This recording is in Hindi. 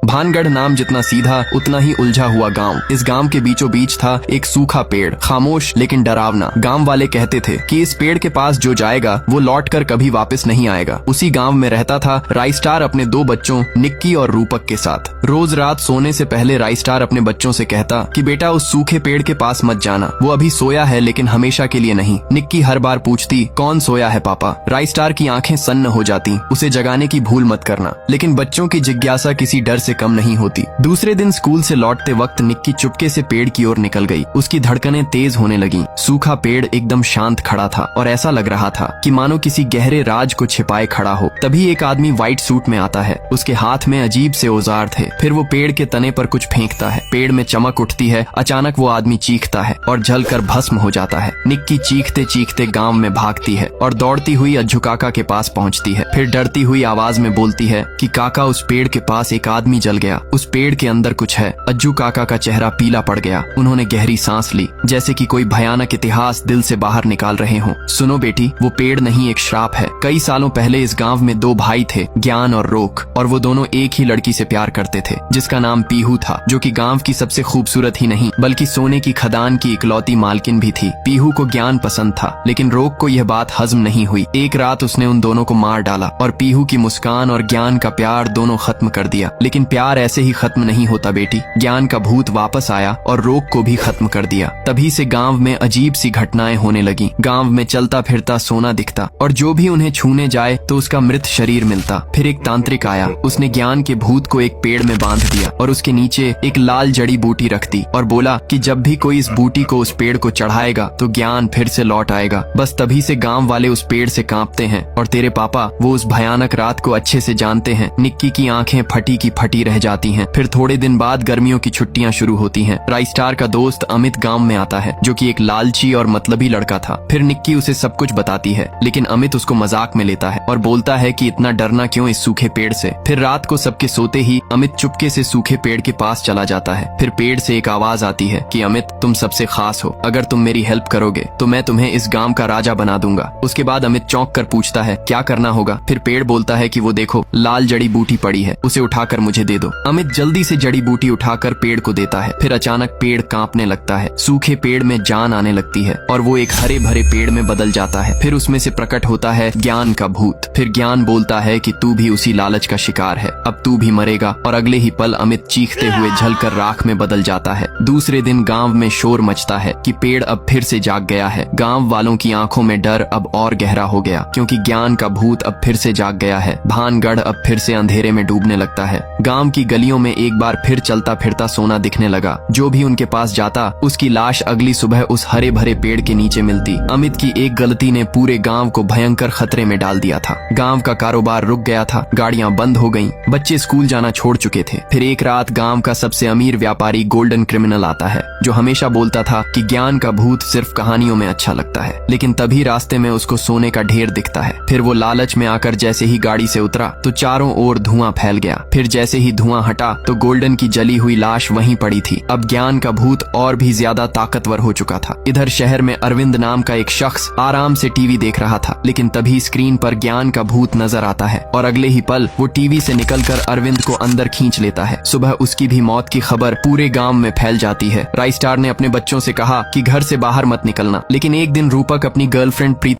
भानगढ़ नाम जितना सीधा उतना ही उलझा हुआ गांव। इस गांव के बीचों बीच था एक सूखा पेड़, खामोश लेकिन डरावना। गांव वाले कहते थे कि इस पेड़ के पास जो जाएगा वो लौटकर कभी वापस नहीं आएगा। उसी गांव में रहता था राइस्टार अपने 2 बच्चों निक्की और रूपक के साथ। रोज रात सोने से पहले राइस्टार अपने बच्चों से कहता कि बेटा उस सूखे पेड़ के पास मत जाना, वो अभी सोया है लेकिन हमेशा के लिए नहीं। निक्की हर बार पूछती कौन सोया है पापा। राइस्टार की आंखें सन्न हो जाती, उसे जगाने की भूल मत करना। लेकिन बच्चों की जिज्ञासा किसी डर से कम नहीं होती। दूसरे दिन स्कूल से लौटते वक्त निक्की चुपके से पेड़ की ओर निकल गई। उसकी धड़कनें तेज होने लगीं। सूखा पेड़ एकदम शांत खड़ा था और ऐसा लग रहा था कि मानो किसी गहरे राज को छिपाए खड़ा हो। तभी एक आदमी व्हाइट सूट में आता है। उसके हाथ में अजीब से औजार थे। फिर वो पेड़ के तने पर कुछ फेंकता है। पेड़ में चमक उठती है। अचानक वो आदमी चीखता है और जलकर भस्म हो जाता है। निक्की चीखते चीखते गांव में भागती है और दौड़ती हुई अज्जू काका के पास पहुंचती है। फिर डरती हुई आवाज में बोलती है कि काका उस पेड़ के पास एक आदमी जल गया, उस पेड़ के अंदर कुछ है। अज्जू काका का चेहरा पीला पड़ गया। उन्होंने गहरी सांस ली, जैसे कि कोई भयानक इतिहास दिल से बाहर निकाल रहे हों। सुनो बेटी, वो पेड़ नहीं एक श्राप है। कई सालों पहले इस गांव में 2 भाई थे, ज्ञान और रोक, और वो दोनों एक ही लड़की से प्यार करते थे जिसका नाम पीहू था, जो कि गांव की सबसे खूबसूरत ही नहीं बल्कि सोने की खदान की इकलौती मालकिन भी थी। पीहू को ज्ञान पसंद था लेकिन रोक को यह बात हजम नहीं हुई। एक रात उसने उन दोनों को मार डाला और पीहू की मुस्कान और ज्ञान का प्यार दोनों खत्म कर दिया। लेकिन प्यार ऐसे ही खत्म नहीं होता बेटी। ज्ञान का भूत वापस आया और रोक को भी खत्म कर दिया। तभी से गांव में अजीब सी घटनाएं होने लगी। गांव में चलता फिरता सोना दिखता और जो भी उन्हें छूने जाए तो उसका मृत शरीर मिलता। फिर एक तांत्रिक आया, उसने ज्ञान के भूत को एक पेड़ में बांध दिया और उसके नीचे एक लाल जड़ी बूटी रख दी और बोला कि जब भी कोई इस बूटी को उस पेड़ को चढ़ाएगा तो ज्ञान फिर से लौट आएगा। बस तभी से गांव वाले उस पेड़ से कांपते हैं और तेरे पापा वो उस भयानक रात को अच्छे से जानते हैं। निक्की की आंखें फटी की फटी रह जाती हैं। फिर थोड़े दिन बाद गर्मियों की छुट्टियां शुरू होती हैं। राइस्टार का दोस्त अमित गांव में आता है, जो कि एक लालची और मतलबी लड़का था। फिर निक्की उसे सब कुछ बताती है लेकिन अमित उसको मजाक में लेता है और बोलता है कि इतना डरना क्यों इस सूखे पेड़ से। फिर रात को सबके सोते ही अमित चुपके से सूखे पेड़ के पास चला जाता है। फिर पेड़ से एक आवाज आती है कि अमित तुम सबसे खास हो, अगर तुम मेरी हेल्प करोगे तो मैं तुम्हें इस गांव का राजा बना दूंगा। उसके बाद अमित चौंक कर पूछता है क्या करना होगा। फिर पेड़ बोलता है कि वो देखो लाल जड़ी बूटी पड़ी है, उसे उठाकर मुझे दे दो। अमित जल्दी से जड़ी बूटी उठाकर पेड़ को देता है। फिर अचानक पेड़ कांपने लगता है, सूखे पेड़ में जान आने लगती है और वो एक हरे भरे पेड़ में बदल जाता है। फिर उसमें से प्रकट होता है ज्ञान का भूत। फिर ज्ञान बोलता है कि तू भी उसी लालच का शिकार है, अब तू भी मरेगा। और अगले ही पल अमित चीखते हुए जलकर राख में बदल जाता है। दूसरे दिन गांव में शोर मचता है कि पेड़ अब फिर से जाग गया है। गांव वालों की आंखों में डर अब और गहरा हो गया क्योंकि ज्ञान का भूत अब फिर से जाग गया है। भानगढ़ अब फिर से अंधेरे में डूबने लगता है। गांव की गलियों में एक बार फिर चलता फिरता सोना दिखने लगा। जो भी उनके पास जाता उसकी लाश अगली सुबह उस हरे भरे पेड़ के नीचे मिलती। अमित की एक गलती ने पूरे गांव को भयंकर खतरे में डाल दिया था। गांव का कारोबार रुक गया था, गाड़ियां बंद हो गईं, बच्चे स्कूल जाना छोड़ चुके थे। फिर एक रात गांव का सबसे अमीर व्यापारी गोल्डन क्रिमिनल आता है, जो हमेशा बोलता था कि ज्ञान का भूत सिर्फ कहानियों में अच्छा लगता है। लेकिन तभी रास्ते में उसको सोने का ढेर दिखता है। फिर वो लालच में आकर जैसे ही गाड़ी से उतरा तो चारों ओर धुआं फैल गया। फिर जैसे ही धुआं हटा तो गोल्डन की जली हुई लाश वहीं पड़ी थी। अब ज्ञान का भूत और भी ज्यादा ताकतवर हो चुका था। इधर शहर में अरविंद नाम का एक शख्स आराम से टीवी देख रहा था, लेकिन तभी स्क्रीन पर ज्ञान का भूत नजर आता है और अगले ही पल वो टीवी से निकलकर अरविंद को अंदर खींच लेता है। सुबह उसकी भी मौत की खबर पूरे गांव में फैल जाती है। राइस्टार ने अपने बच्चों से कहा कि घर से बाहर मत निकलना, लेकिन एक दिन रूपक अपनी गर्लफ्रेंड प्रीति